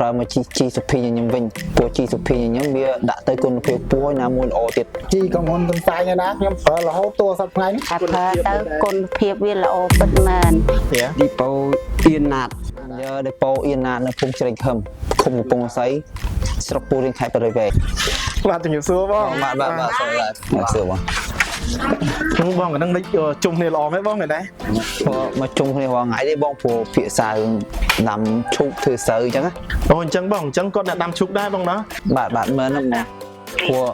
ប្រើមកជីសុភីញញឹមវិញព្រោះជីសុភីញញឹមវាដាក់ទៅគុណភាពពណ៌ណាមួយល្អទៀតជីកំហុនទន្សាយណាខ្ញុំប្រើរហូតតសប្តាហ៍នេះ ថាប្រើទៅគុណភាពវាល្អពិតមែន ឌីប៉ូអ៊ីណាតយើឌីប៉ូអ៊ីណាតនៅភូមិជ្រែកខឹមឃុំកំពង់សីស្រុកពូរៀងខេត្តបរិវេណ បាទជំរាបសួរបង បាទសូមឡាសួរបង ខ្ញុំបងកណ្ដឹងនេះជុំគ្នាល្អមែនបងមែនទេ ព្រោះមកជុំគ្នារាល់ថ្ងៃទេបងព្រោះភាសារឿងដាំឈូកធ្វើស្រូវអញ្ចឹងណា អូអញ្ចឹងបងអញ្ចឹងគាត់អ្នកដាំឈូកដែរបងណា បាទមែនហ្នឹងព្រោះ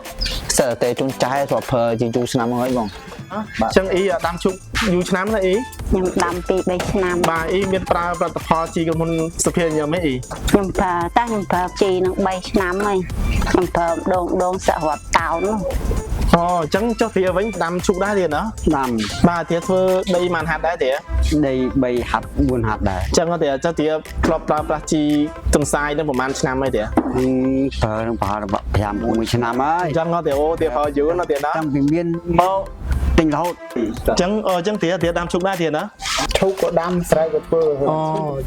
សិលតែជូនចាស់ធ្លាប់ប្រើជាយូរឆ្នាំហើយបង អញ្ចឹងអ៊ីដាំឈូកយូរឆ្នាំណាអ៊ី ខ្ញុំដាំពី3ឆ្នាំ បាទអ៊ីមានប្រើផលិតផលជីកំហុនសុភាញញឹមទេអ៊ី ខ្ញុំប្រើតែខ្ញុំប្រើជីនឹង3ឆ្នាំហើយខ្ញុំប្រើដងសរុបតោននោះ អូអញ្ចឹងចុះវាវិញដាំឈូកដែរទៀតណា ដាំ បាទទៀតធ្វើដីមិនហាត់ដែរទៀត ដី3ហាត់4ហាត់ដែរ អញ្ចឹងទៀតចុះទៀតធ្លាប់ប្រើប្រាស់ជីទន្សាយនឹងប្រហែលឆ្នាំហើយទៀត ប្រើនឹងប្រហែល5 6ឆ្នាំហើយ អញ្ចឹងទៀតអូទៀតប្រើយូរណាស់ទៀតណា តាំងពីមានមកទិញរហូត អញ្ចឹងទៀតដាំឈូកដែរទៀតណា ឈូកក៏ដាំស្រូវក៏ធ្វើ អូ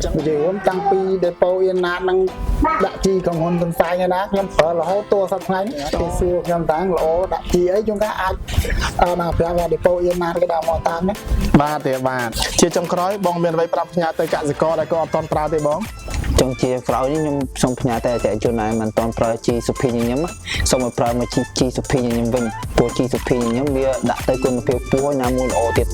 ចឹង និយាយរួមតាំងពីដេប៉ូអ៊ីណាតនឹងដាក់ជីកំហុនទន្សាយណាខ្ញុំប្រើរហូតតសប្តាហ៍នេះគេសួរខ្ញុំតាំងល្អដាក់ជីអីជួនកាលអាចមកប្រាប់ថាដេប៉ូអ៊ីណាតគេដាក់មកតាមណា បាទទេបាទជាចុងក្រោយបងមានអ្វីប្រាប់ផ្ញើទៅកសិករដែលគាត់អត់តន់ប្រើទេបង ចុងជាក្រោយនេះខ្ញុំសូមផ្ញើតែអតិថិជនដែលមិនទាន់ប្រើជីសុភីញញឹមសូមឲ្យប្រើមកជីសុភីញញឹមវិញព្រោះជីសុភីញញឹមវាដាក់ទៅគុណភាពពណ៌ណាមួយល្អទៀត